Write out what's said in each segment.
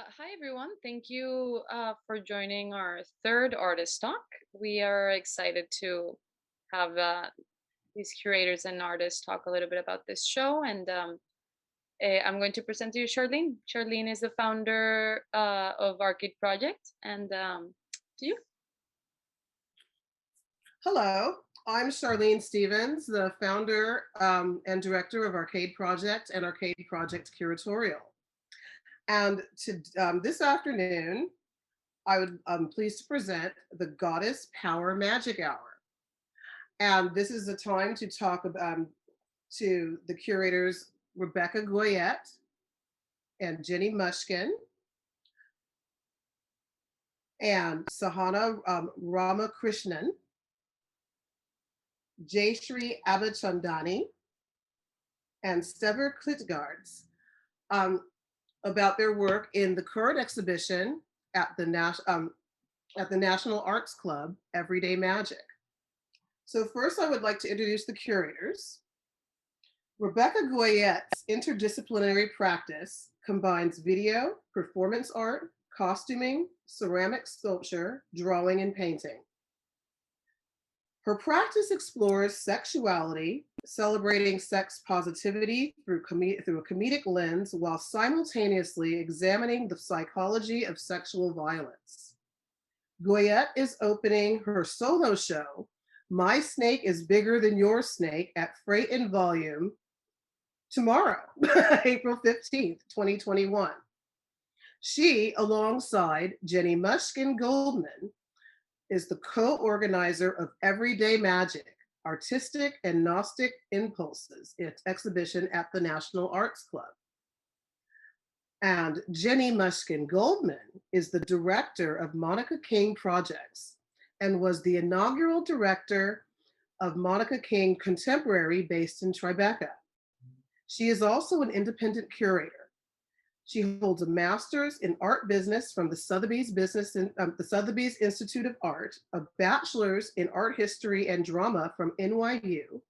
Hi, everyone. Thank you for joining our third artist talk. We are excited to have these curators and artists talk a little bit about this show. And I'm going to present to you Charlene. Charlene is the founder of Arcade Project. And to you. Hello, I'm Charlene Stevens, the founder and director of Arcade Project and Arcade Project Curatorial. And this afternoon, I'm pleased to present the Goddess Power Magic Hour. And this is a time to talk about to the curators Rebecca Goyette and Jenny Mushkin and Sahana Ramakrishnan, Jaishri Abichandani, and Staver Klitgaard about their work in the current exhibition at the National Arts Club, Everyday Magic. So first I would like to introduce the curators. Rebecca Goyette's interdisciplinary practice combines video, performance art, costuming, ceramic sculpture, drawing, and painting. Her practice explores sexuality, celebrating sex positivity through a comedic lens while simultaneously examining the psychology of sexual violence. Goyette is opening her solo show, My Snake is Bigger Than Your Snake, at Freight and Volume tomorrow, April 15th, 2021. She, alongside Jenny Mushkin Goldman, is the co-organizer of Everyday Magic, Artistic and Gnostic Impulses, its exhibition at the National Arts Club. And Jenny Mushkin Goldman is the director of Monica King Projects and was the inaugural director of Monica King Contemporary based in Tribeca. She is also an independent curator. She holds a master's in art business from the Sotheby's Institute of Art, a bachelor's in art history and drama from NYU,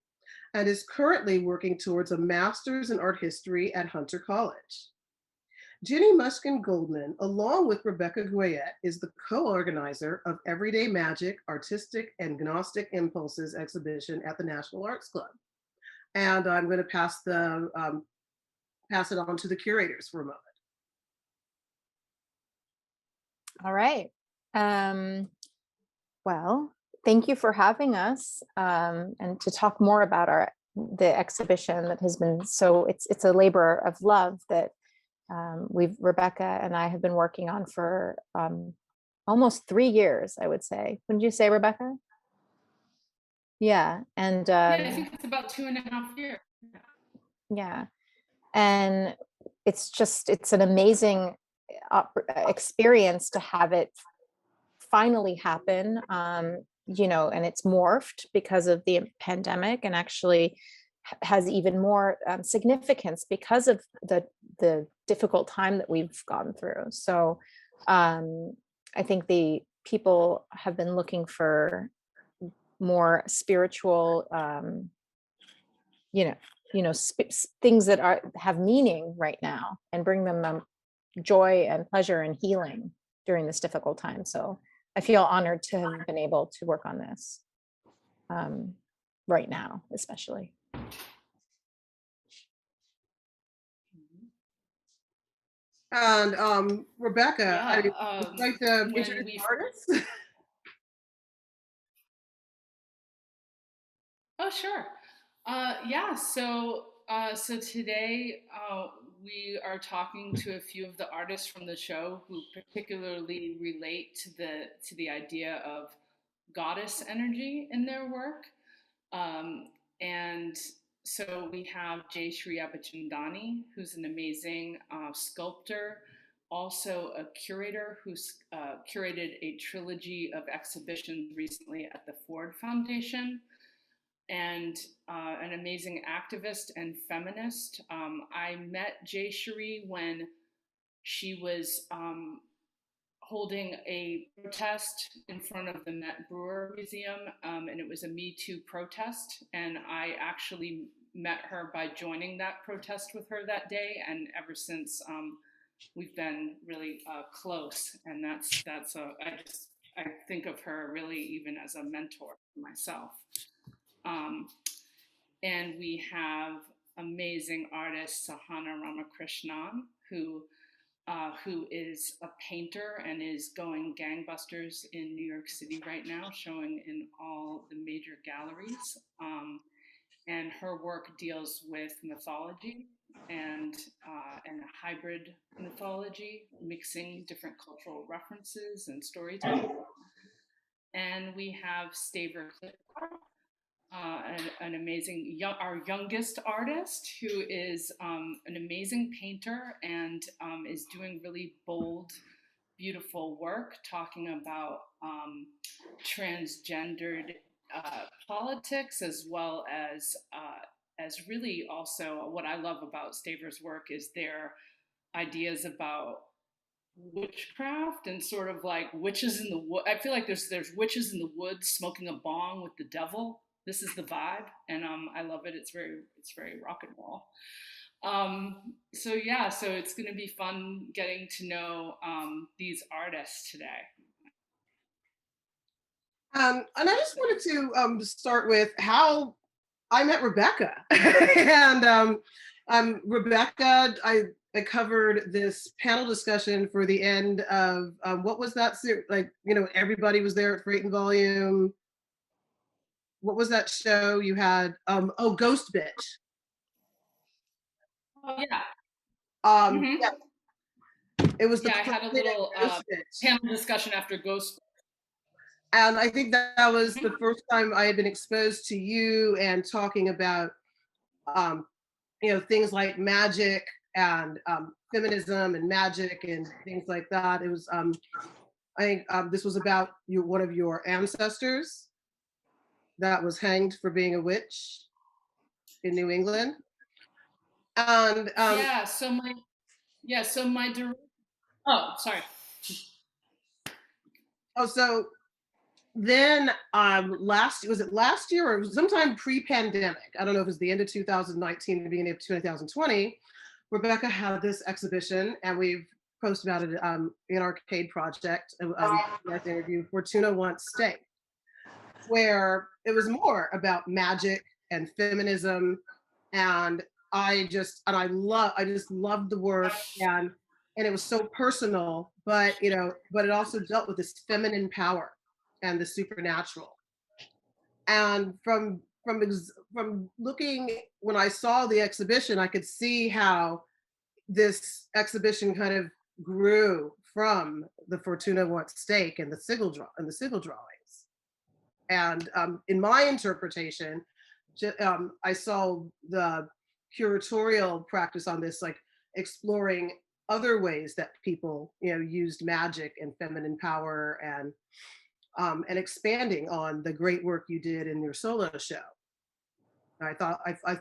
and is currently working towards a master's in art history at Hunter College. Jenny Mushkin Goldman, along with Rebecca Goyette, is the co-organizer of Everyday Magic, Artistic and Gnostic Impulses exhibition at the National Arts Club. And I'm going to pass it on to the curators for a moment. All right. Well, thank you for having us and to talk more about the exhibition that has been it's a labor of love that Rebecca and I have been working on for almost 3 years, I would say. Wouldn't you say, Rebecca? Yeah. And yeah, I think it's about 2.5 years. Yeah. And it's an amazing experience to have it finally happen, and it's morphed because of the pandemic and actually has even more significance because of the difficult time that we've gone through. So I think the people have been looking for more spiritual, things that have meaning right now and bring them joy and pleasure and healing during this difficult time. So I feel honored to have been able to work on this right now, especially. And Rebecca, Yeah, would you like to introduce the artists? Oh, sure. Yeah, so today we are talking to a few of the artists from the show who particularly relate to the idea of goddess energy in their work. And so we have Jaishri Abichandani, who's an amazing sculptor, also a curator who's curated a trilogy of exhibitions recently at the Ford Foundation, and an amazing activist and feminist. I met Jaishri when she was holding a protest in front of the Met Brewer Museum, and it was a Me Too protest. And I actually met her by joining that protest with her that day, and ever since we've been really close, and I think of her really even as a mentor for myself. And we have amazing artist Sahana Ramakrishnan, who is a painter and is going gangbusters in New York City right now, showing in all the major galleries. And her work deals with mythology and a hybrid mythology, mixing different cultural references and storytelling. And we have Staver Klitgaard, an amazing, our youngest artist, who is an amazing painter and is doing really bold, beautiful work, talking about transgendered politics, as well as really also what I love about Staver's work is their ideas about witchcraft and sort of like witches in the wood. I feel like there's witches in the woods smoking a bong with the devil. This is the vibe, and I love it. It's very rock and roll. So yeah, so it's going to be fun getting to know these artists today. And I just wanted to start with how I met Rebecca. And Rebecca, I covered this panel discussion for the end of what was that series? Like, you know, everybody was there at Freight and Volume. What was that show you had? Oh, Ghost Bitch. Oh yeah. Yeah. It was I had a little panel discussion after Ghost. And I think that was the first time I had been exposed to you and talking about, you know, things like magic and feminism and magic and things like that. It was, I think this was about one of your ancestors that was hanged for being a witch in New England. And so my oh, sorry. Oh, so then last year or sometime pre-pandemic, I don't know if it was the end of 2019 or the beginning of 2020, Rebecca had this exhibition, and we've posted about it in Arcade Project, interview, Fortuna Wants Steak, where it was more about magic and feminism, and I just loved the work, and it was so personal, but it also dealt with this feminine power and the supernatural. And from looking, when I saw the exhibition, I could see how this exhibition kind of grew from the Fortuna Wants Steak and the sigil drawings. And in my interpretation, I saw the curatorial practice on this, like exploring other ways that people, used magic and feminine power, and expanding on the great work you did in your solo show. I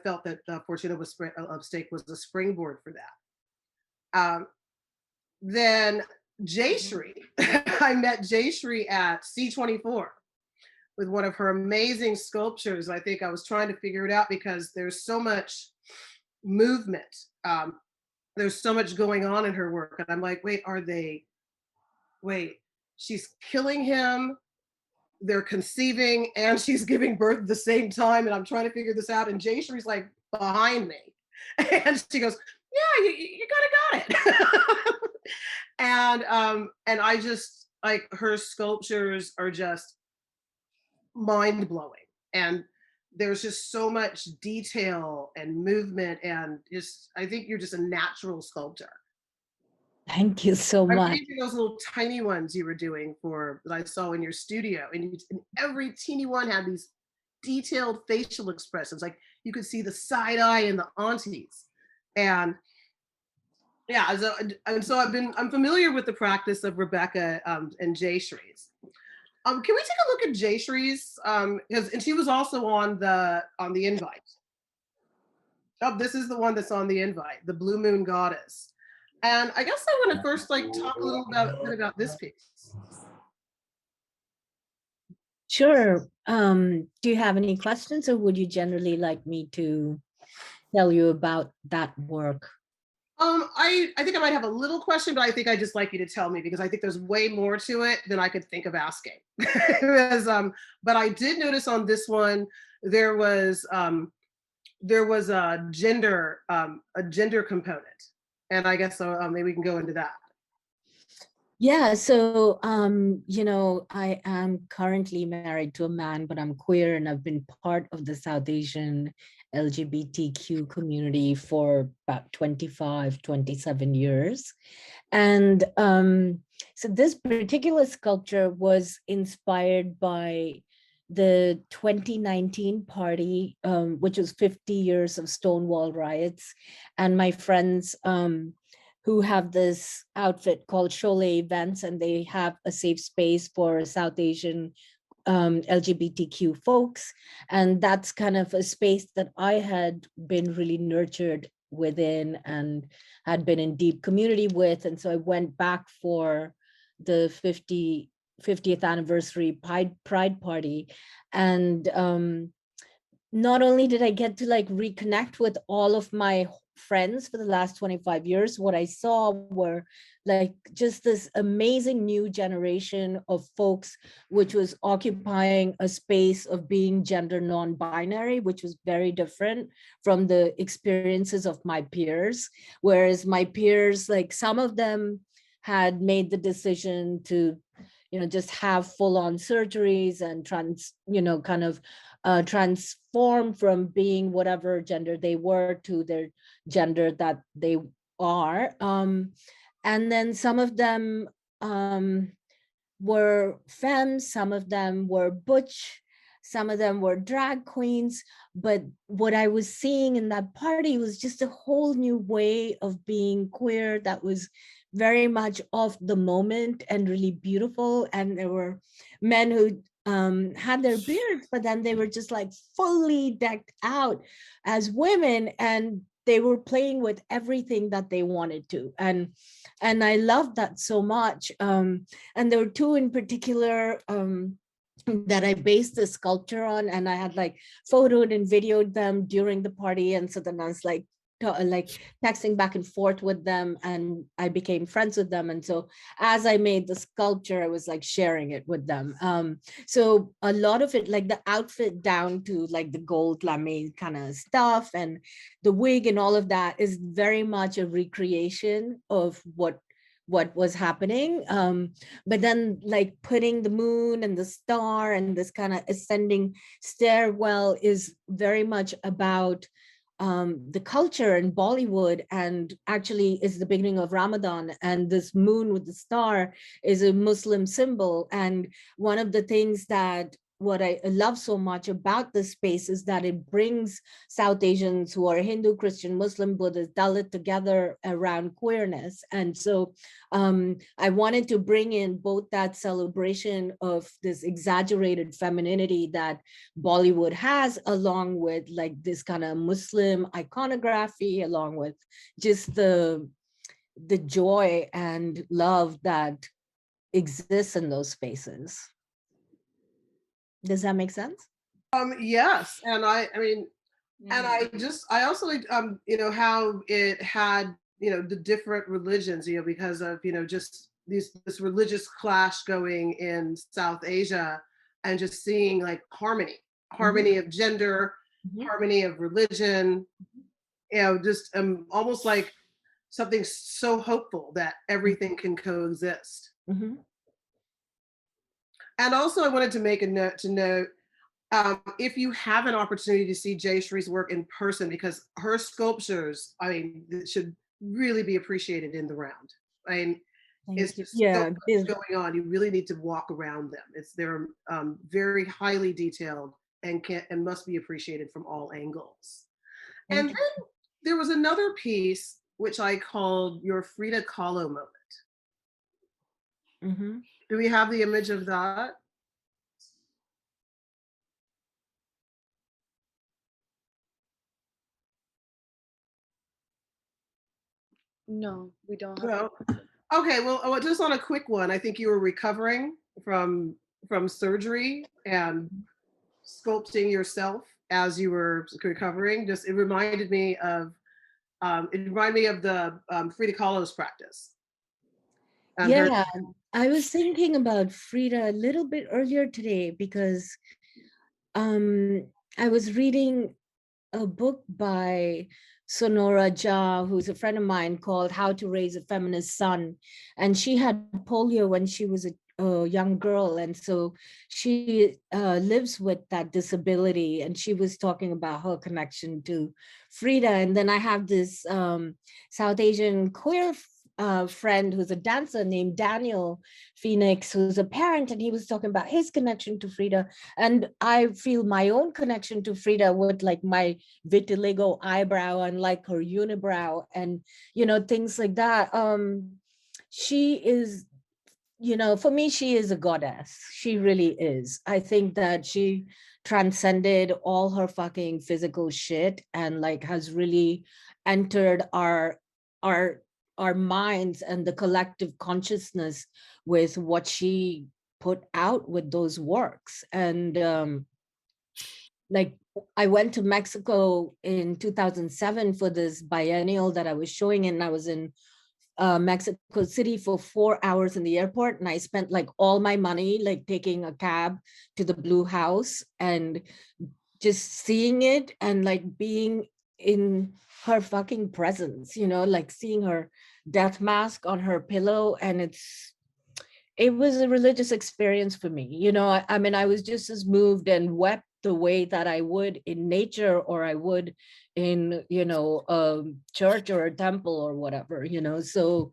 felt that Fortuna of Steak was a springboard for that. Then Jaishri, I met Jaishri at C24 with one of her amazing sculptures. I think I was trying to figure it out because there's so much movement. There's so much going on in her work. And I'm like, she's killing him, they're conceiving, and she's giving birth at the same time. And I'm trying to figure this out. And Jaishri's like behind me. And she goes, yeah, you got it. And I just, like, her sculptures are just mind-blowing. And there's just so much detail and movement, and just, I think you're just a natural sculptor. Thank you so much. I those little tiny ones you were doing that I saw in your studio, and every teeny one had these detailed facial expressions. Like you could see the side eye in the aunties. And yeah, so I'm familiar with the practice of Rebecca and Jaishri's. Can we take a look at Jaishri's? And she was also on the invite. Oh, this is the one that's on the invite, the Blue Moon Goddess. And I guess I want to first talk a little bit about this piece. Sure. Do you have any questions, or would you generally like me to tell you about that work? I think I might have a little question, but I think I'd just like you to tell me because I think there's way more to it than I could think of asking. Because, but I did notice on this one there was a gender component, and I guess so. Maybe we can go into that. Yeah, so I am currently married to a man, but I'm queer and I've been part of the South Asian LGBTQ community for about 25, 27 years. And so this particular sculpture was inspired by the 2019 party, which was 50 years of Stonewall riots. And my friends who have this outfit called Cholet Events, and they have a safe space for South Asian LGBTQ folks. And that's kind of a space that I had been really nurtured within and had been in deep community with. And so I went back for the 50th anniversary Pride Party. And not only did I get to like reconnect with all of my friends for the last 25 years, what I saw were like just this amazing new generation of folks, which was occupying a space of being gender non-binary, which was very different from the experiences of my peers. Whereas my peers, like some of them had made the decision to, just have full-on surgeries and transform from being whatever gender they were to their gender that they are. And then some of them were femmes, some of them were butch, some of them were drag queens. But what I was seeing in that party was just a whole new way of being queer that was very much of the moment and really beautiful. And there were men who had their beards, but then they were just like fully decked out as women, and they were playing with everything that they wanted to. And I loved that so much. And there were two in particular that I based the sculpture on, and I had like photoed and videoed them during the party. And so then I was like texting back and forth with them, and I became friends with them. And so as I made the sculpture, I was like sharing it with them. So a lot of it, like the outfit down to like the gold lame kind of stuff and the wig and all of that, is very much a recreation of what was happening. But then like putting the moon and the star and this kind of ascending stairwell is very much about the culture in Bollywood, and actually is the beginning of Ramadan, and this moon with the star is a Muslim symbol. And one of the things that what I love so much about this space is that it brings South Asians who are Hindu, Christian, Muslim, Buddhist, Dalit together around queerness. And so I wanted to bring in both that celebration of this exaggerated femininity that Bollywood has, along with like this kind of Muslim iconography, along with just the joy and love that exists in those spaces. Does that make sense? Yes, and I mean, and I also how it had the different religions, because of just this religious clash going in South Asia, and just seeing like harmony of gender, harmony of religion, just almost like something so hopeful that everything can coexist. And also I wanted to make a note if you have an opportunity to see Jaishri's work in person, because her sculptures, I mean, should really be appreciated in the round. I mean, it's just so much going on. You really need to walk around them. They're very highly detailed and must be appreciated from all angles. And then there was another piece which I called your Fridakahlo moment. Do we have the image of that? No, we don't have. Well, okay. Well, just on a quick one, I think you were recovering from surgery and sculpting yourself as you were recovering. It reminded me of It reminded me of the Fridakahlo's practice. Yeah, I was thinking about Frida a little bit earlier today because I was reading a book by Sonora Ja, who's a friend of mine, called How to Raise a Feminist Son. And she had polio when she was a young girl. And so she lives with that disability. And she was talking about her connection to Frida. And then I have this South Asian queer friend who's a dancer named Daniel Phoenix, who's a parent, and he was talking about his connection to Frida. And I feel my own connection to Frida with like my vitiligo eyebrow and like her unibrow and, you know, things like that. She is, you know, for me, she is a goddess. She really is. I think that she transcended all her fucking physical shit and like has really entered our our minds and the collective consciousness with what she put out with those works. And like I went to Mexico in 2007 for this biennial that I was showing in. I was in Mexico City for 4 hours in the airport, and I spent like all my money like taking a cab to the Blue House and just seeing it and like being in her fucking presence, you know, like seeing her death mask on her pillow. And it was a religious experience for me. You know, I mean, I was just as moved and wept the way that I would in nature or I would in, you know, a church or a temple or whatever, you know. So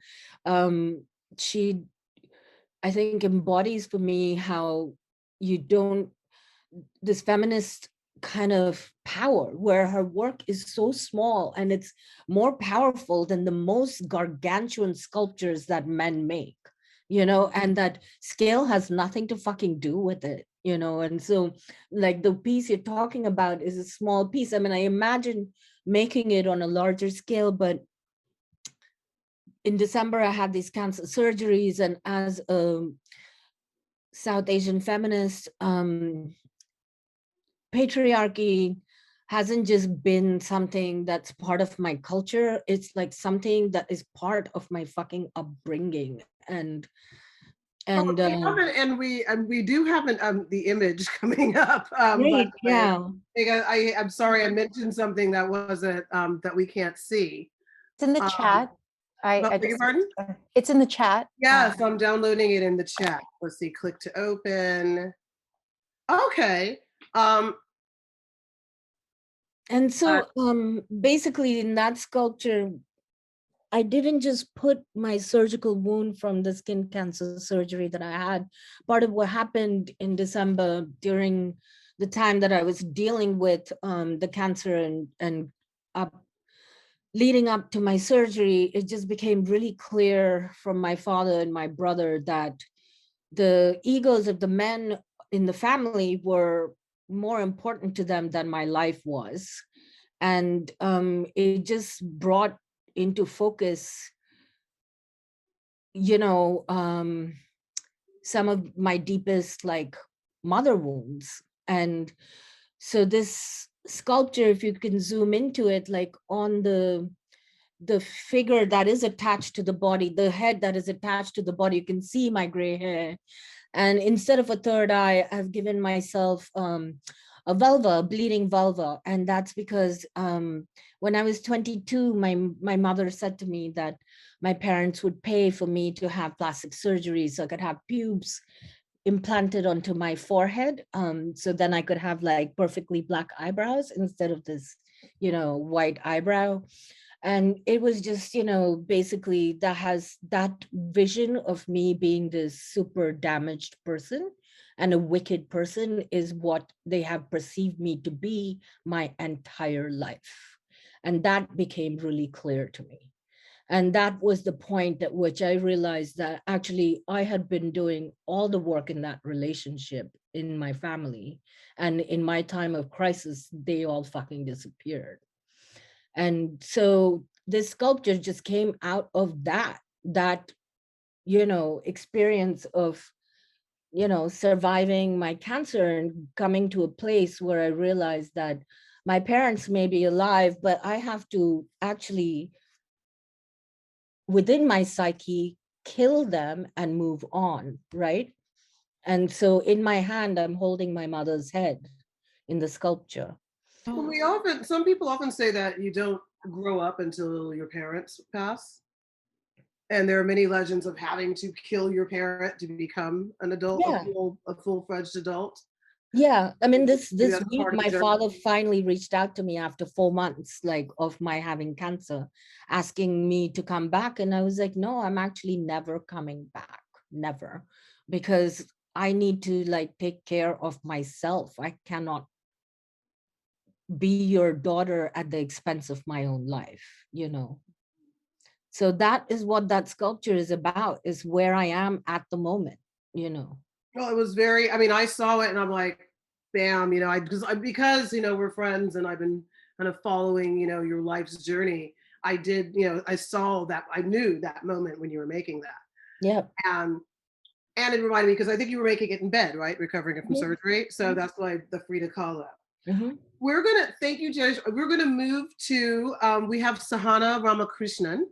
she, I think, embodies for me how you don't, this feminist kind of power where her work is so small and it's more powerful than the most gargantuan sculptures that men make, you know, and that scale has nothing to fucking do with it, you know. And so like the piece you're talking about is a small piece. I mean, I imagine making it on a larger scale, but in December I had these cancer surgeries, and as a South Asian feminist, patriarchy hasn't just been something that's part of my culture. It's like something that is part of my fucking upbringing. And we do have the image coming up. great, yeah. I'm sorry I mentioned something that wasn't that we can't see. It's in the chat. Beg your pardon? It's in the chat. Yes, I'm downloading it in the chat. Let's see, click to open. Okay. And so basically in that sculpture, I didn't just put my surgical wound from the skin cancer surgery that I had. Part of what happened in December during the time that I was dealing with the cancer and leading up to my surgery, it just became really clear from my father and my brother that the egos of the men in the family were more important to them than my life was. And it just brought into focus, you know, some of my deepest like mother wounds. And so this sculpture, if you can zoom into it, like on the figure that is attached to the body, the head that is attached to the body, you can see my gray hair. And instead of a third eye, I've given myself a vulva, a bleeding vulva. And that's because when I was 22, my mother said to me that my parents would pay for me to have plastic surgery so I could have pubes implanted onto my forehead. So then I could have like perfectly black eyebrows instead of this, you know, white eyebrow. And it was just, you know, basically that vision of me being this super damaged person and a wicked person is what they have perceived me to be my entire life. And that became really clear to me. And that was the point at which I realized that actually I had been doing all the work in that relationship in my family. And in my time of crisis, they all fucking disappeared. And so this sculpture just came out of that, you know, experience of, you know, surviving my cancer and coming to a place where I realized that my parents may be alive, but I have to actually, within my psyche, kill them and move on, right? And so in my hand, I'm holding my mother's head in the sculpture. Well, some people often say that you don't grow up until your parents pass. And there are many legends of having to kill your parent to become an adult, Yeah. a full-fledged adult. Yeah, I mean, this That's week, part of the my journey. father finally reached out to me after 4 months, like, of my having cancer, asking me to come back. And I was like, no, I'm actually never coming back, never, because I need to like take care of myself. I cannot be your daughter at the expense of my own life, you know. So that is what that sculpture is about, is where I am at the moment, you know. Well, it was very, I mean, I saw it and I'm like, bam, you know, because, you know, we're friends and I've been kind of following, you know, your life's journey. I did, you know, I saw that, I knew that moment when you were making that. Yeah. And it reminded me, because I think you were making it in bed, right? Recovering from surgery. So that's why the Fridakahlo. We're going to, thank you, Judge. We're going to move to, we have Sahana Ramakrishnan.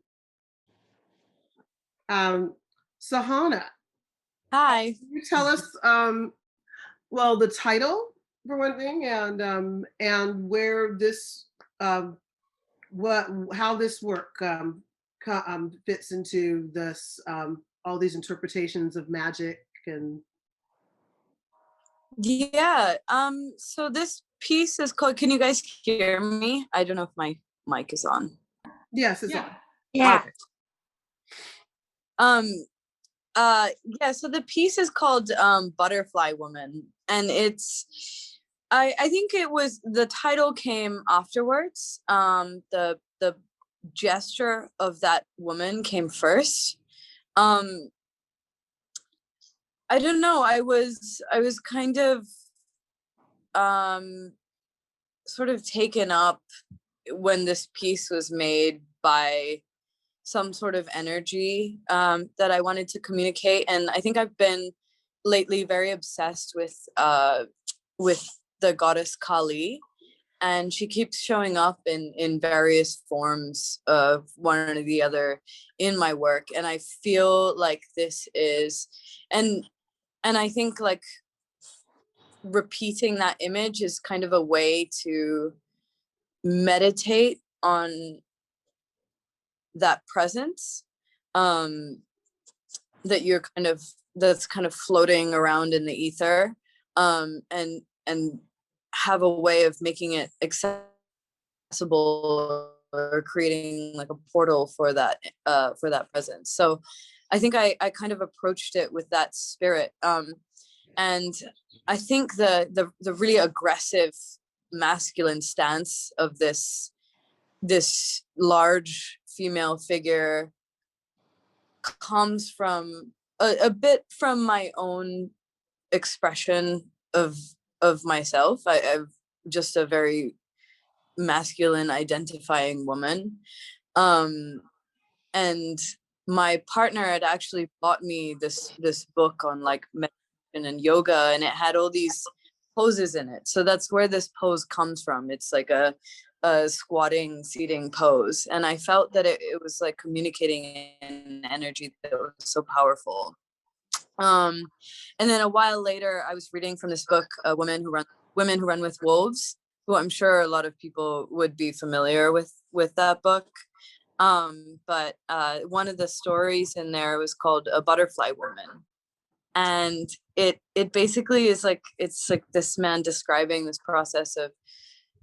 Sahana. Hi. Can you tell us, well, the title for one thing, and where this, how this work fits into this, all these interpretations of magic and. Yeah. So this piece is called, can you guys hear me? I don't know if my mic is on. Yes, it's on. Yeah. Okay. Yeah, so the piece is called Butterfly Woman. And it's I think it was, the title came afterwards. The gesture of that woman came first. I don't know, I was kind of sort of taken up when this piece was made by some sort of energy that I wanted to communicate. And I think I've been lately very obsessed with the goddess Kali, and she keeps showing up in various forms of one or the other in my work. And I feel like this is, and I think like repeating that image is kind of a way to meditate on that presence that you're kind of, that's kind of floating around in the ether, and have a way of making it accessible, or creating like a portal for that presence. So I think I kind of approached it with that spirit, and I think the really aggressive masculine stance of this large female figure comes from a bit from my own expression of myself. I'm just a very masculine identifying woman, and my partner had actually bought me this book on like meditation and yoga, and it had all these poses in it. So that's where this pose comes from. It's like a squatting seating pose, and I felt that it was like communicating an energy that was so powerful. And then a while later I was reading from this book, Women Who Run with Wolves, who I'm sure a lot of people would be familiar with that book. But one of the stories in there was called A Butterfly Woman, and it basically is like, it's like this man describing this process of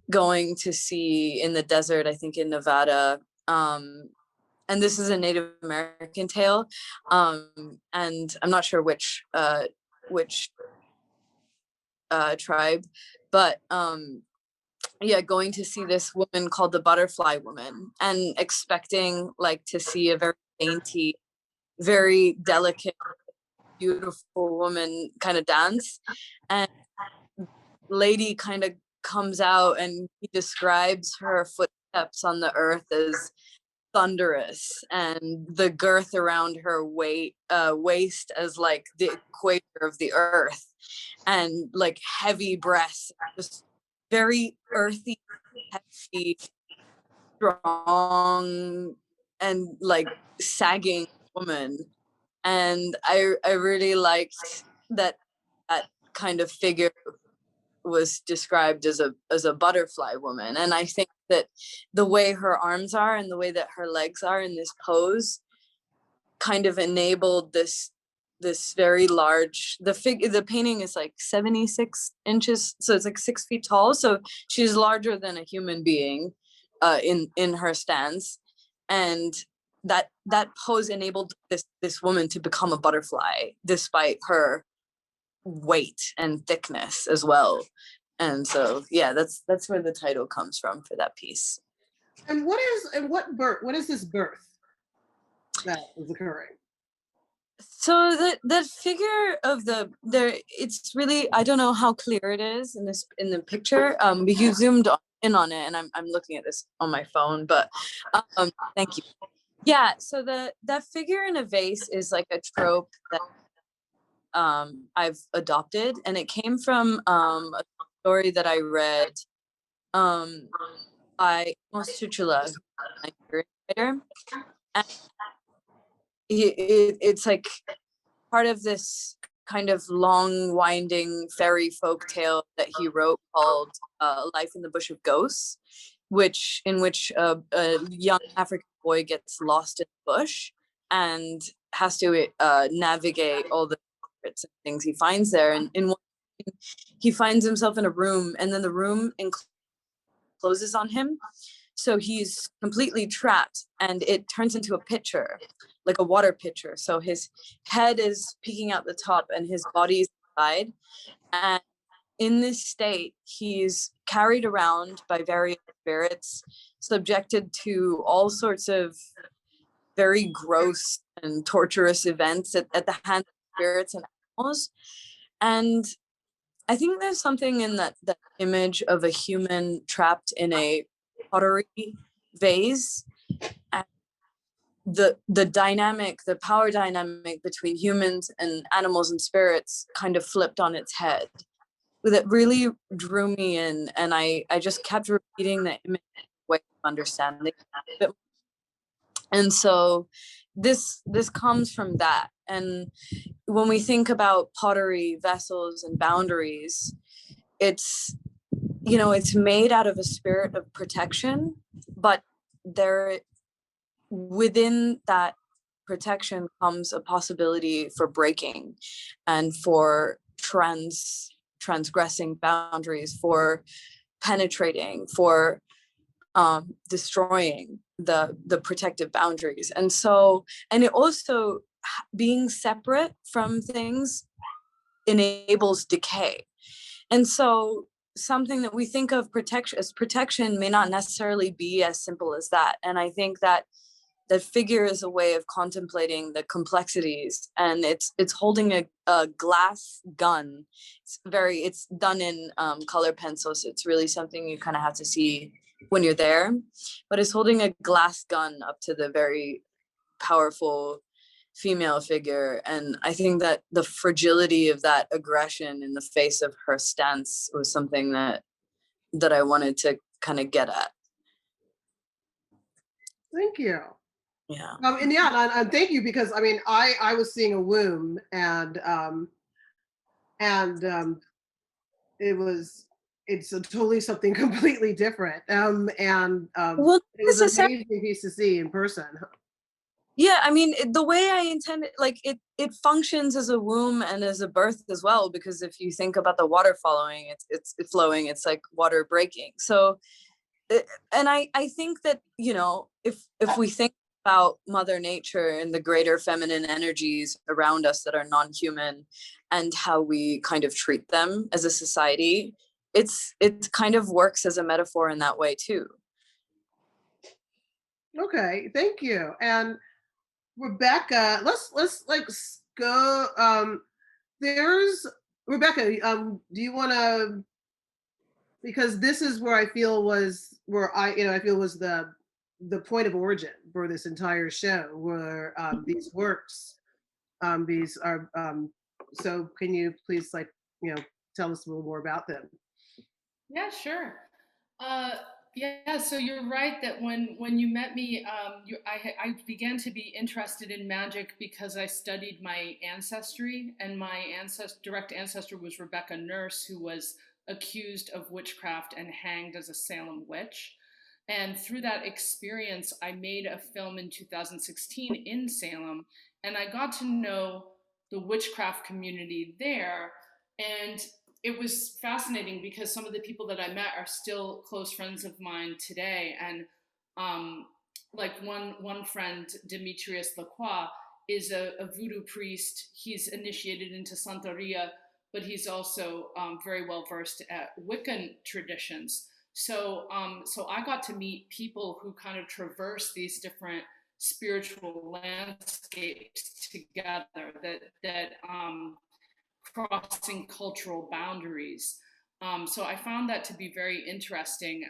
going to sea in the desert, I think in Nevada, and this is a Native American tale, and I'm not sure which tribe, but yeah, going to see this woman called the Butterfly Woman, and expecting like to see a very dainty, very delicate, beautiful woman kind of dance, and lady kind of comes out, and he describes her footsteps on the earth as thunderous, and the girth around her waist as like the equator of the earth, and like heavy breasts, just very earthy, heavy, strong, and like sagging woman. And I really liked that kind of figure was described as a butterfly woman. And I think that the way her arms are and the way that her legs are in this pose kind of enabled this very large, the painting is like 76 inches, so it's like 6 feet tall, so she's larger than a human being in her stance. And that pose enabled this woman to become a butterfly despite her weight and thickness as well. And so yeah, that's where the title comes from for that piece. And what is this birth that is occurring? So that figure of it's really, I don't know how clear it is in the picture, but you zoomed in on it, and I'm looking at this on my phone, but thank you. Yeah, so that figure in a vase is like a trope that I've adopted, and it came from a story that I read by Mancera, writer, and it's like part of this kind of long winding fairy folk tale that he wrote called Life in the Bush of Ghosts, in which a young African boy gets lost in the bush and has to navigate all the secrets and things he finds there. And in one, he finds himself in a room, and then the room closes on him. So he's completely trapped, and it turns into a pitcher, like a water pitcher. So his head is peeking out the top and his body is inside. And in this state, he's carried around by various spirits, subjected to all sorts of very gross and torturous events at the hands of spirits and animals. And I think there's something in that image of a human trapped in a pottery vase, and the power dynamic between humans and animals and spirits kind of flipped on its head. That really drew me in, and I just kept repeating the image way of understanding it. And so this comes from that. And when we think about pottery, vessels, and boundaries, it's made out of a spirit of protection, but within that protection comes a possibility for breaking and for transgressing boundaries, for penetrating, for destroying the protective boundaries. And it also, being separate from things enables decay. And so something that we think of as protection may not necessarily be as simple as that. And I think that figure is a way of contemplating the complexities, and it's holding a glass gun. It's done in color pencil, so it's really something you kind of have to see when you're there, but it's holding a glass gun up to the very powerful female figure. And I think that the fragility of that aggression in the face of her stance was something that I wanted to kind of get at. Thank you. Yeah. And thank you, because I mean, I was seeing a womb, and it's totally something completely different. Well, it was an amazing piece to see in person. Yeah, I mean, the way I intended, like it functions as a womb and as a birth as well, because if you think about the water flowing, it's flowing, it's like water breaking. So, and I think that, if we think about Mother Nature and the greater feminine energies around us that are non-human, and how we kind of treat them as a society, it kind of works as a metaphor in that way too. Okay, thank you. And Rebecca, let's like go. There's Rebecca. Do you want to? Because this is where I feel was the point of origin for this entire show, where these works, these are. So can you please tell us a little more about them? Yeah, sure. Yeah, so you're right that when you met me, I began to be interested in magic because I studied my ancestry, and my direct ancestor was Rebecca Nurse, who was accused of witchcraft and hanged as a Salem witch. And through that experience, I made a film in 2016 in Salem, and I got to know the witchcraft community there. And it was fascinating because some of the people that I met are still close friends of mine today. And um, like one friend, Demetrius Lacroix, is a voodoo priest. He's initiated into Santeria, but he's also very well versed at Wiccan traditions. So I got to meet people who kind of traverse these different spiritual landscapes together that crossing cultural boundaries. So I found that to be very interesting.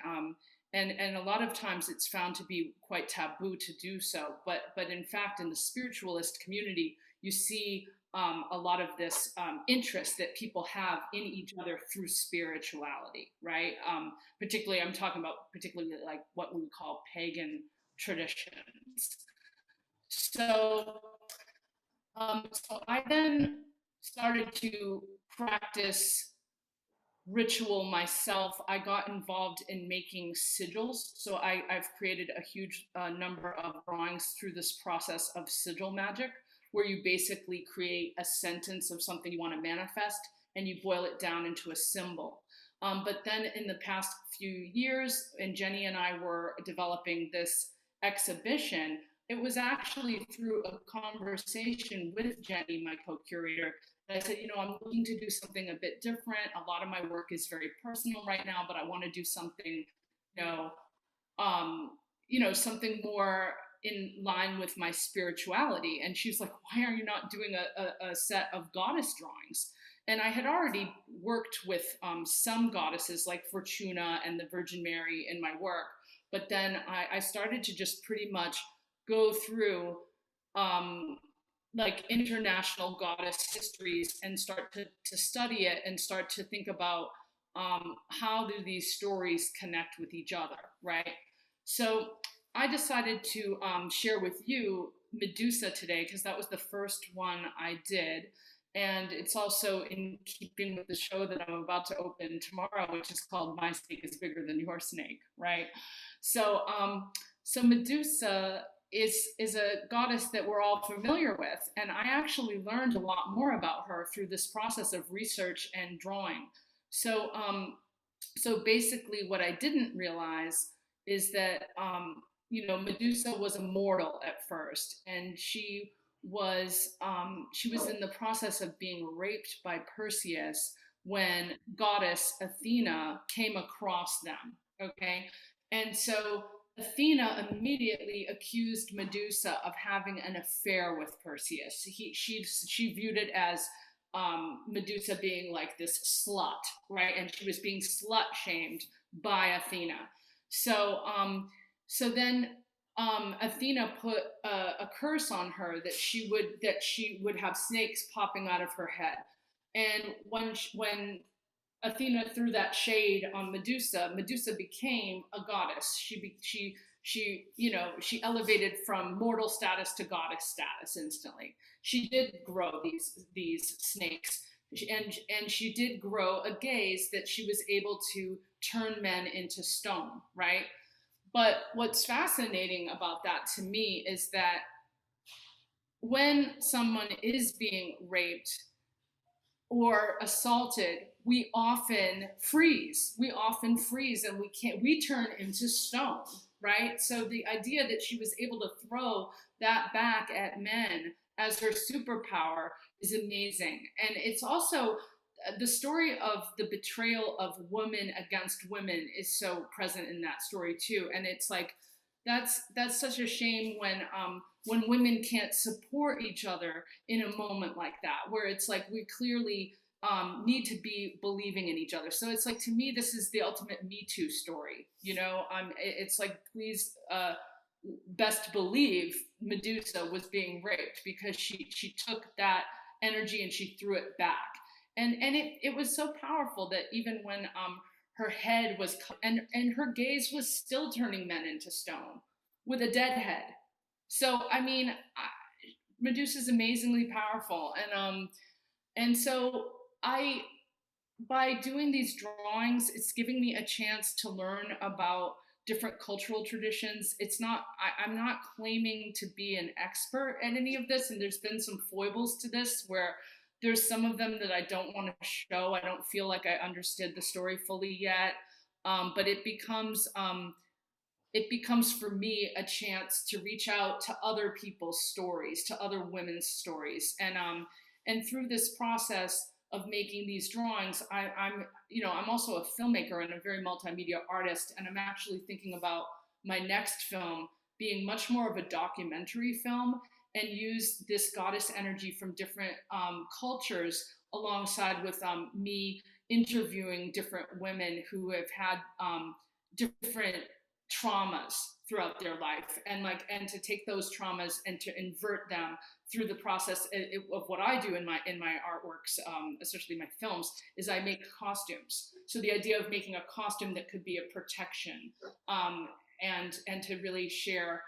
And a lot of times it's found to be quite taboo to do so. But in fact, in the spiritualist community, you see a lot of this interest that people have in each other through spirituality, right? Particularly, I'm talking about particularly like what we would call pagan traditions. So, so I then started to practice ritual myself. I got involved in making sigils. So I've created a huge number of drawings through this process of sigil magic, where you basically create a sentence of something you want to manifest and you boil it down into a symbol. But then in the past few years, and Jenny and I were developing this exhibition, it was actually through a conversation with Jenny, my co-curator, that I said, I'm looking to do something a bit different. A lot of my work is very personal right now, but I want to do something, something more in line with my spirituality. And she's like, why are you not doing a set of goddess drawings? And I had already worked with some goddesses like Fortuna and the Virgin Mary in my work. But then I started to just pretty much go through like international goddess histories and start to study it and start to think about how do these stories connect with each other, right? So I decided to share with you Medusa today because that was the first one I did. And it's also in keeping with the show that I'm about to open tomorrow, which is called My Snake is Bigger Than Your Snake, right? So, so Medusa is a goddess that we're all familiar with. And I actually learned a lot more about her through this process of research and drawing. So, so basically what I didn't realize is that, Medusa was a mortal at first, and she was in the process of being raped by Perseus when goddess Athena came across them, okay? And so Athena immediately accused Medusa of having an affair with Perseus. She viewed it as Medusa being like this slut, right? And she was being slut shamed by Athena. So then Athena put a curse on her that she would have snakes popping out of her head. And when Athena threw that shade on Medusa, Medusa became a goddess. She elevated from mortal status to goddess status instantly. She did grow these snakes, and she did grow a gaze that she was able to turn men into stone, right? But what's fascinating about that to me is that when someone is being raped or assaulted, we often freeze. And we turn into stone, right? So the idea that she was able to throw that back at men as her superpower is amazing. And it's also the story of the betrayal of women against women is so present in that story too. And it's like, that's such a shame when women can't support each other in a moment like that, where it's like we clearly need to be believing in each other. So it's like, to me, this is the ultimate Me Too story. It's like, please best believe Medusa was being raped because she took that energy and she threw it back. And it was so powerful that even when her head was, and her gaze was still turning men into stone with a dead head. So, I mean, Medusa's amazingly powerful. And so by doing these drawings, it's giving me a chance to learn about different cultural traditions. I'm not claiming to be an expert at any of this. And there's been some foibles to this where there's some of them that I don't want to show. I don't feel like I understood the story fully yet. But it becomes for me a chance to reach out to other people's stories, to other women's stories. And through this process of making these drawings, I'm also a filmmaker and a very multimedia artist. And I'm actually thinking about my next film being much more of a documentary film and use this goddess energy from different cultures alongside with me interviewing different women who have had different traumas throughout their life, and to take those traumas and to invert them through the process of what I do in my artworks, especially my films, is I make costumes. So the idea of making a costume that could be a protection, and to really share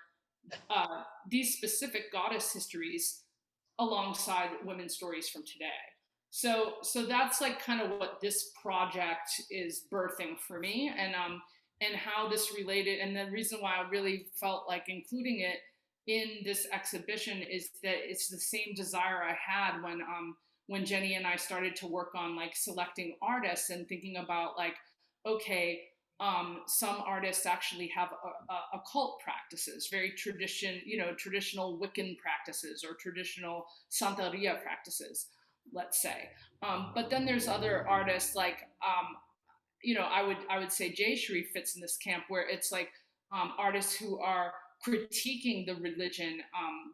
these specific goddess histories alongside women's stories from today. So that's like kind of what this project is birthing for me, and how this related. And the reason why I really felt like including it in this exhibition is that it's the same desire I had when Jenny and I started to work on like selecting artists and thinking about like, okay, some artists actually have occult practices, very traditional Wiccan practices or traditional Santeria practices, let's say. But then there's other artists like, I would say Jaishri fits in this camp where it's like artists who are critiquing the religion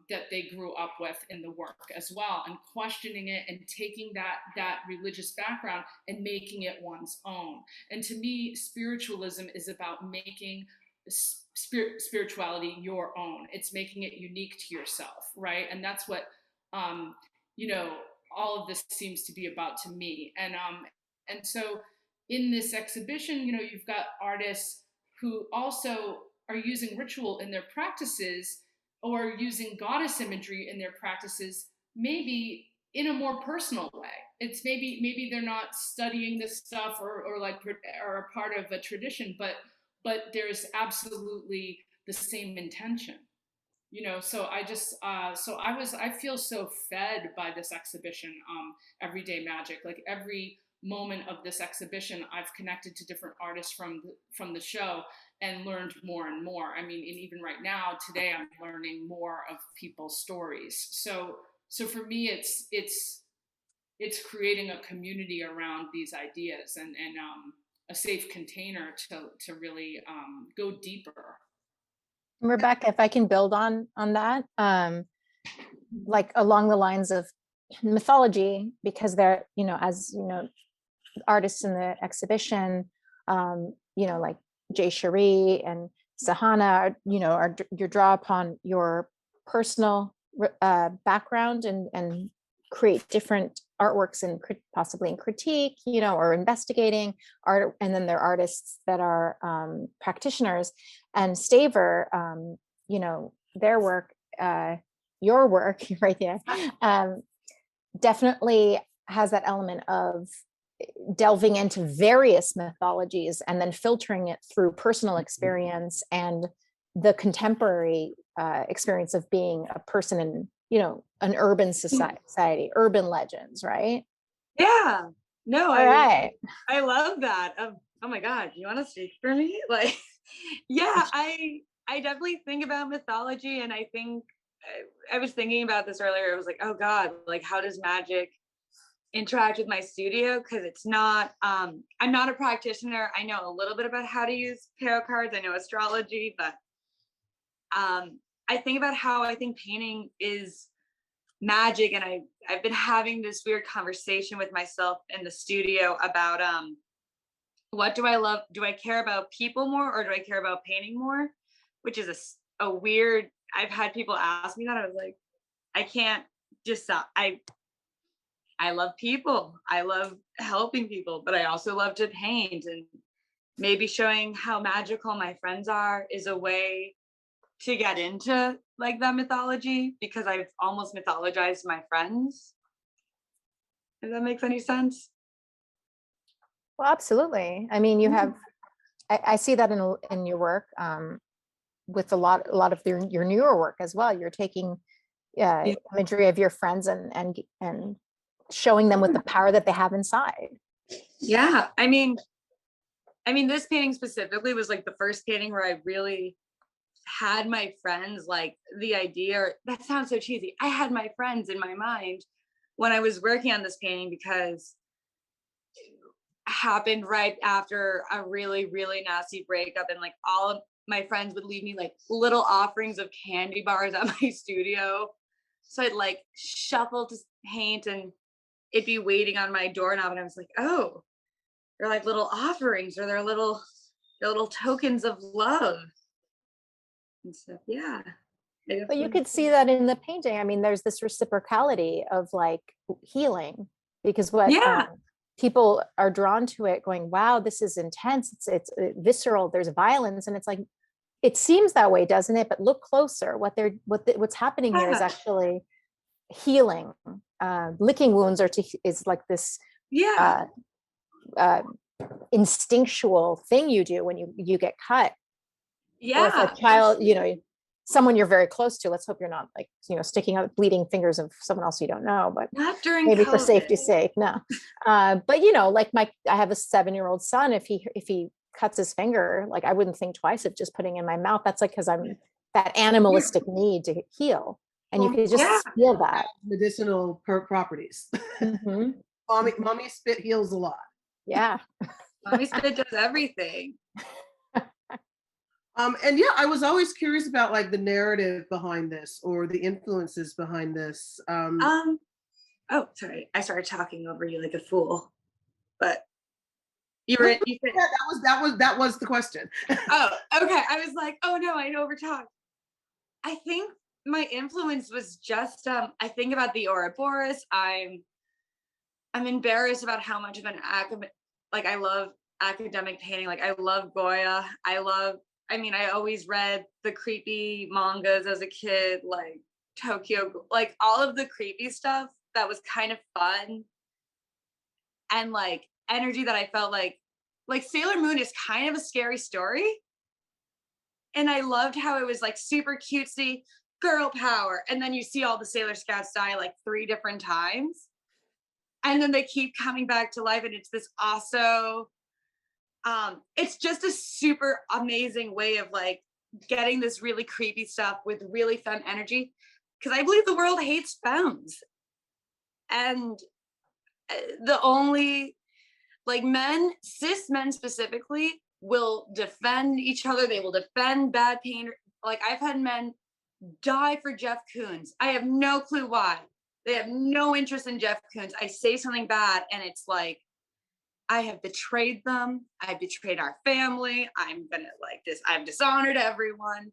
that they grew up with in the work as well, and questioning it and taking that religious background and making it one's own. And to me, spiritualism is about making spirituality your own. It's making it unique to yourself, right? And that's what all of this seems to be about to me. And so in this exhibition, you've got artists who also are using ritual in their practices or using goddess imagery in their practices, maybe in a more personal way. It's maybe they're not studying this stuff or a part of a tradition, but there's absolutely the same intention. So I feel so fed by this exhibition, Everyday Magic. Like every moment of this exhibition, I've connected to different artists from the show and learned more and more. I mean, and even right now, today, I'm learning more of people's stories. So for me, it's creating a community around these ideas and a safe container to really go deeper. Rebecca, if I can build on that, like along the lines of mythology, because they're, as artists in the exhibition, like Jaishri and Sahana, you draw upon your personal background and create different artworks and possibly in critique, or investigating art. And then there are artists that are practitioners. And Staver, their work, your work right there, definitely has that element of delving into various mythologies and then filtering it through personal experience and the contemporary experience of being a person in, an urban society, urban legends, right? Yeah. No, All right. I love that. Oh my God, you want to speak for me? Like, yeah, I definitely think about mythology, and I think I was thinking about this earlier. I was like, oh God, like how does magic interact with my studio? Because it's not, I'm not a practitioner. I know a little bit about how to use tarot cards. I know astrology, but I think about how I think painting is magic, and I've been having this weird conversation with myself in the studio about what do I love? Do I care about people more, or do I care about painting more? Which is a weird, I've had people ask me that. I was like, I can't just I love people. I love helping people, but I also love to paint. maybe showing how magical my friends are is a way to get into like that mythology, because I've almost mythologized my friends. If that makes any sense. Well, absolutely. I mean, you have, I see that in your work, with a lot of your newer work as well. You're taking imagery of your friends and showing them with the power that they have inside. Yeah, I mean, this painting specifically was like the first painting where I really had my friends, like the idea, or that sounds so cheesy, I had my friends in my mind when I was working on this painting, because it happened right after a really, really nasty breakup, and like all of my friends would leave me like little offerings of candy bars at my studio. So I'd like shuffle to paint and it'd be waiting on my doorknob, and I was like, oh, they're like little offerings, or they're little tokens of love and stuff. Yeah. But you could see that in the painting. I mean, there's this reciprocality of like healing, because what people are drawn to it going, wow, this is intense. It's visceral. There's violence. And it's like, it seems that way, doesn't it? But look closer. What's happening here is actually healing. Licking wounds is like this instinctual thing you do when you get cut. Or if a child, someone you're very close to, let's hope you're not like, sticking out bleeding fingers of someone else you don't know, but not during maybe COVID. For safety's sake, no. But like I have a 7-year-old son, if he cuts his finger, like I wouldn't think twice of just putting it in my mouth. That's like, because I'm that animalistic need to heal. And you can just feel that. Medicinal properties. Mm-hmm. Mommy spit heals a lot. Yeah. Mommy spit does everything. And yeah, I was always curious about like the narrative behind this or the influences behind this. Oh, sorry, I started talking over you like a fool, but you said that was the question. Oh, okay. I was like, oh no, I overtalked. I think my influence was just I think about the Ouroboros. I'm embarrassed about how much of an I love academic painting. Like I love Goya. I always read the creepy mangas as a kid, like Tokyo, like all of the creepy stuff that was kind of fun and like energy that I felt like Sailor Moon is kind of a scary story. And I loved how it was like super cutesy, girl power. And then you see all the Sailor Scouts die like 3 different times. And then they keep coming back to life. And it's this also, it's just a super amazing way of like getting this really creepy stuff with really femme energy. Because I believe the world hates femmes. And the only, like cis men specifically, will defend each other. They will defend bad painters. Like I've had men die for Jeff Koons. I have no clue why. They have no interest in Jeff Koons. I say something bad and it's like, I have betrayed them. I betrayed our family. I'm gonna like this. I've dishonored everyone.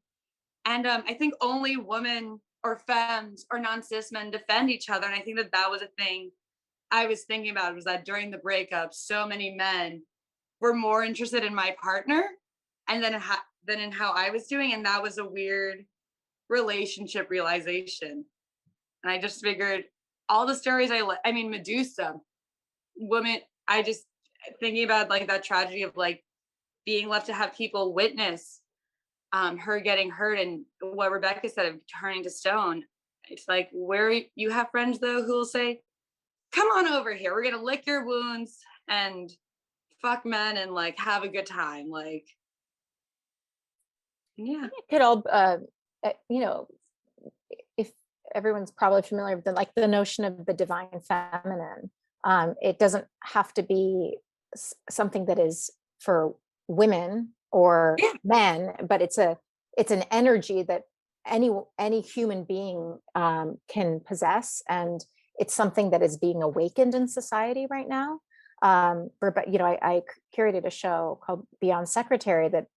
And I think only women or femmes or non-cis men defend each other. And I think that was a thing I was thinking about, was that during the breakup, so many men were more interested in my partner and then than in how I was doing. And that was a weird relationship realization. And I just figured all the stories Medusa, women, I just thinking about like that tragedy of like being left to have people witness her getting hurt, and what Rebecca said of turning to stone. It's like, where you have friends though who will say, come on over here, we're gonna lick your wounds and fuck men and like have a good time. Like, yeah. It could all if everyone's probably familiar with the notion of the divine feminine, it doesn't have to be something that is for women or men, but it's an energy that any human being can possess, and it's something that is being awakened in society right now. But I curated a show called Beyond Secretary that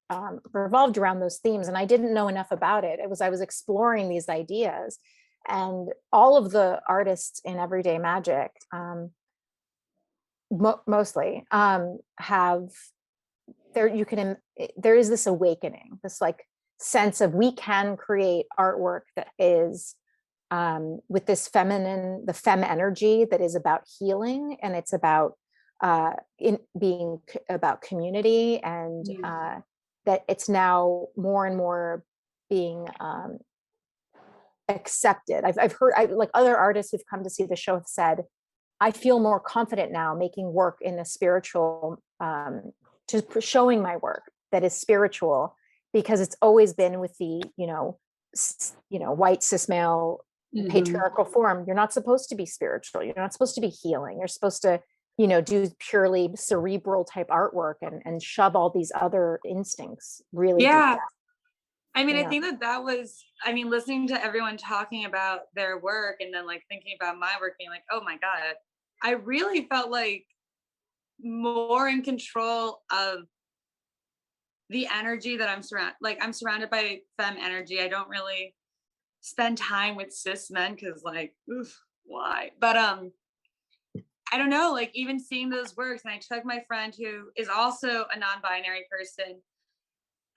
revolved around those themes, and I didn't know enough about it. I was exploring these ideas, and all of the artists in Everyday Magic, mostly, have there is this awakening, this like sense of we can create artwork that is with this the femme energy that is about healing, and it's about being about community, and that it's now more and more being accepted. I've heard like other artists who've come to see the show have said, I feel more confident now making work in a spiritual, just showing my work that is spiritual, because it's always been with the, white cis male patriarchal form. You're not supposed to be spiritual. You're not supposed to be healing. You're supposed to, do purely cerebral type artwork and shove all these other instincts really deep down. I mean, I think that was, listening to everyone talking about their work and then like thinking about my work, being like, oh my God, I really felt like more in control of the energy that I'm surrounded by femme energy. I don't really spend time with cis men because like, oof, why? But I don't know, like even seeing those works, and I took my friend who is also a non-binary person,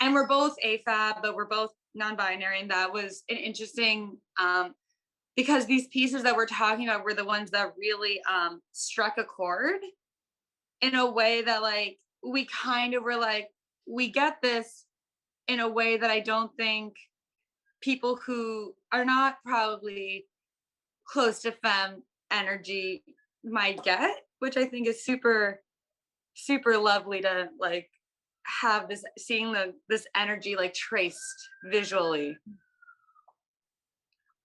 and we're both AFAB, but we're both non-binary, and that was an interesting, because these pieces that we're talking about were the ones that really struck a chord in a way that like, we kind of were like, we get this in a way that I don't think people who are not probably close to femme energy might get, which I think is super, super lovely to like have this, seeing this energy like traced visually.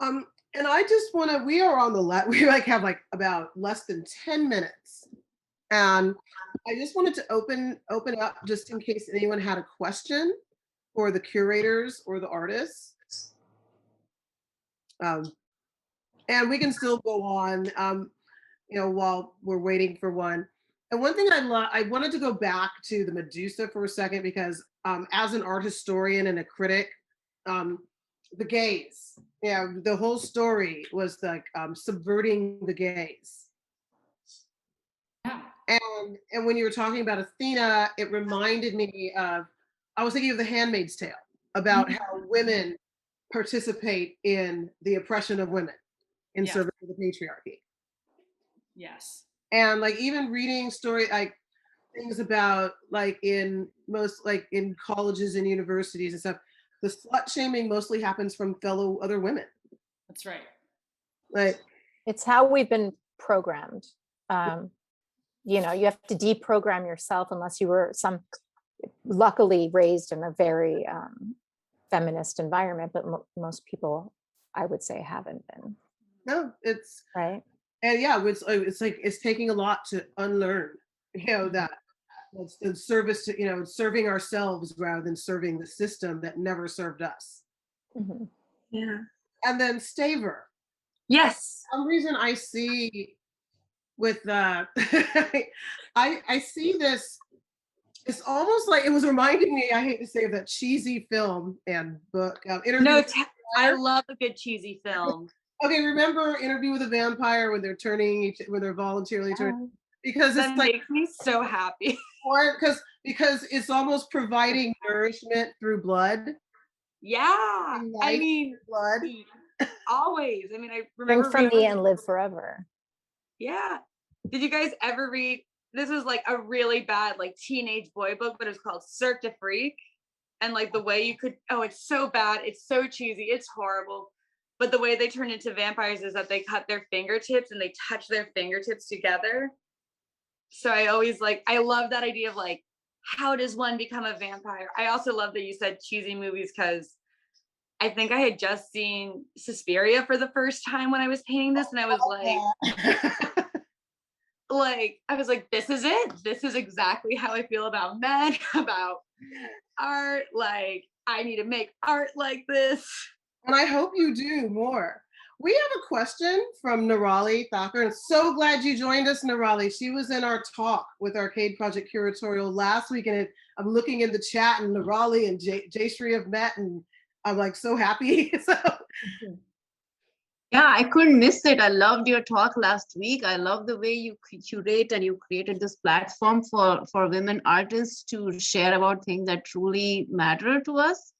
And I just want to, we are on the we like have like about less than 10 minutes. And I just wanted to open up just in case anyone had a question for the curators or the artists. And we can still go on, while we're waiting for one. And one thing I wanted to go back to the Medusa for a second, because as an art historian and a critic, the gaze, the whole story was like subverting the gaze. Yeah. And when you were talking about Athena, it reminded me of, I was thinking of The Handmaid's Tale, about how women participate in the oppression of women in service of the patriarchy. Yes. And like even reading like things about like in colleges and universities and stuff, the slut shaming mostly happens from fellow other women. That's right. Like it's how we've been programmed. You have to deprogram yourself unless you were luckily raised in a very feminist environment, but most people, I would say, haven't been. No, it's right. And it's like it's taking a lot to unlearn, that it's in service to, serving ourselves rather than serving the system that never served us. Mm-hmm. Yeah. And then Staver. Yes. For some reason I see with I see this, it's almost like it was reminding me, I hate to say, of that cheesy film and book. I love a good cheesy film. Okay, remember Interview with a Vampire when they're voluntarily turning, because that makes me so happy. Or because it's almost providing nourishment through blood. Yeah, blood. Always. I remember drink from me and live forever. Yeah. Did you guys ever read? This is like a really bad like teenage boy book, but it's called Cirque de Freak, and like the way you could. Oh, it's so bad. It's so cheesy. It's horrible. But the way they turn into vampires is that they cut their fingertips and they touch their fingertips together. So I love that idea of like, how does one become a vampire? I also love that you said cheesy movies, because I think I had just seen Suspiria for the first time when I was painting this. And I was like, this is it. This is exactly how I feel about men, about art. Like, I need to make art like this. And I hope you do more. We have a question from Narali Thakur. I'm so glad you joined us, Narali. She was in our talk with Arcade Project Curatorial last week, and I'm looking in the chat, and Narali and Jaishri have met, and I'm like so happy. Yeah, I couldn't miss it. I loved your talk last week. I love the way you curate and you created this platform for women artists to share about things that truly matter to us.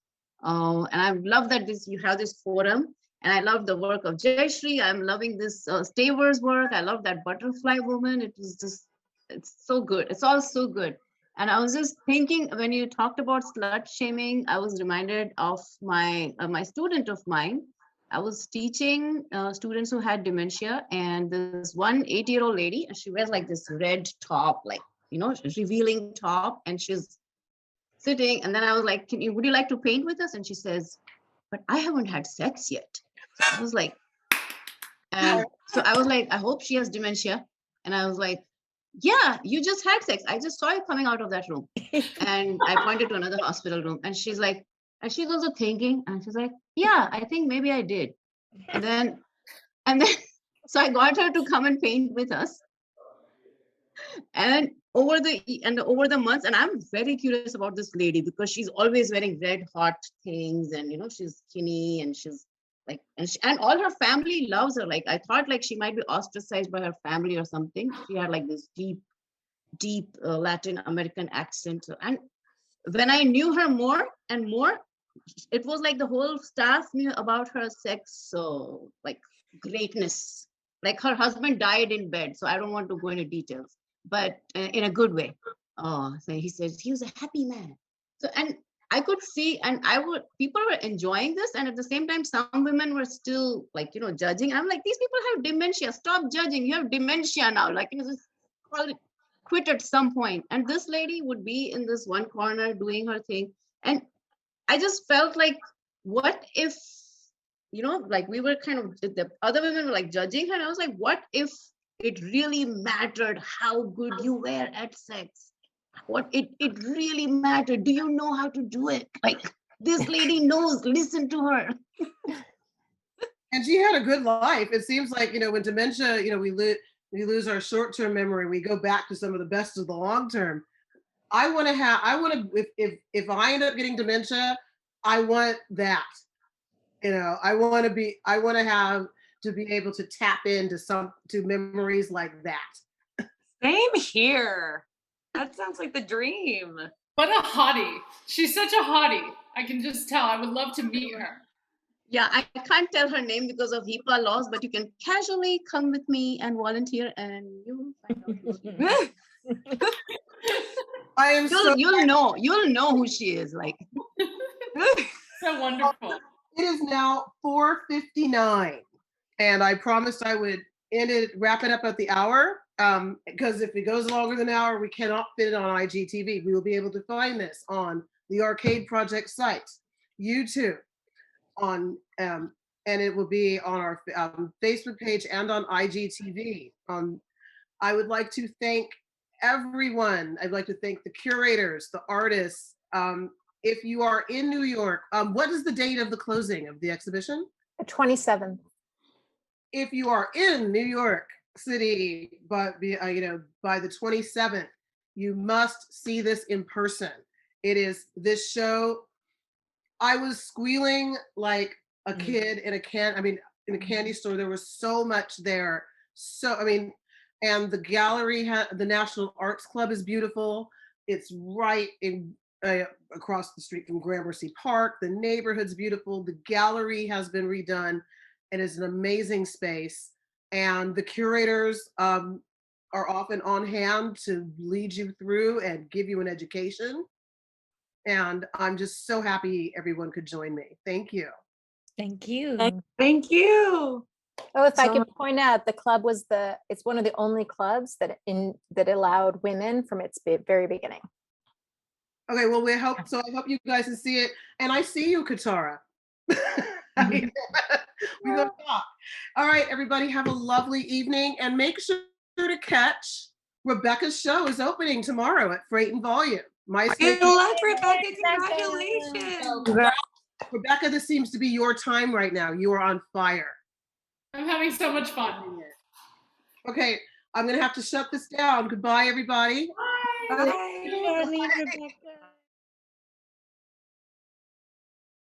And I love that you have this forum. And I love the work of Jaishri. I'm loving this Staver's work. I love that butterfly woman. It was just, it's so good. It's all so good. And I was just thinking when you talked about slut shaming, I was reminded of my student of mine. I was teaching students who had dementia, and this one 8-year-old lady, and she wears like this red top, like, you know, revealing top, and she's sitting. And then I was like, would you like to paint with us? And she says, but I haven't had sex yet. So I was like, and so I was like, I hope she has dementia. And I was like, yeah, you just had sex. I just saw you coming out of that room. And I pointed to another hospital room, and she's like, and she's also thinking, and she's like, yeah, I think maybe I did. And then so I got her to come and paint with us. And over the months, and I'm very curious about this lady because she's always wearing red hot things, and you know, she's skinny, and she's like, and all her family loves her. Like, I thought like she might be ostracized by her family or something. She had like this deep Latin American accent. And when I knew her more and more, it was like the whole staff knew about her sex, so like greatness. Like her husband died in bed, so I don't want to go into details, but in a good way. Oh, so he says he was a happy man. So, and I could see, and people were enjoying this, and at the same time, some women were still like, you know, judging. I'm like, these people have dementia. Stop judging. You have dementia now. Like, you know, just call it quit at some point. And this lady would be in this one corner doing her thing, and I just felt like, what if, you know, like we were kind of, the other women were like judging her. And I was like, what if it really mattered how good you were at sex? What it really mattered. Do you know how to do it? Like, this lady knows, listen to her. And she had a good life. It seems like, you know, when dementia, you know, we lose our short-term memory, we go back to some of the best of the long-term. If I end up getting dementia, I want that. You know, I want to be able to tap into to memories like that. Same here. That sounds like the dream. What a hottie. She's such a hottie. I can just tell. I would love to meet her. Yeah, I can't tell her name because of HIPAA laws, but you can casually come with me and volunteer, and you'll find out. I am you'll know who she is. Like, so wonderful. It is now 4:59, and I promised I would wrap it up at the hour. Because if it goes longer than an hour, we cannot fit it on IGTV. We will be able to find this on the Arcade Project site, YouTube, and it will be on our Facebook page and on IGTV. I would like to thank everyone. I'd like to thank the curators, the artists. If you are in New York, what is the date of the closing of the exhibition? The 27th. If you are in New York City, but by the 27th, you must see this in person. It is this show. I was squealing like a kid in a candy store. There was so much there. And the gallery, the National Arts Club is beautiful. It's right in across the street from Gramercy Park. The neighborhood's beautiful. The gallery has been redone. It is an amazing space. And the curators are often on hand to lead you through and give you an education. And I'm just so happy everyone could join me. Thank you. Thank you. Thank you. Oh, if I could point out, the club it's one of the only clubs that allowed women from its very beginning. Okay, well, I hope you guys can see it. And I see you, Katara. We're gonna talk. All right, everybody, have a lovely evening, and make sure to catch Rebecca's show is opening tomorrow at Freight and Volume. Good luck, Rebecca. Congratulations. Rebecca, this seems to be your time right now. You are on fire. I'm having so much fun. Okay, I'm gonna have to shut this down. Goodbye, everybody. Bye. Bye, Rebecca.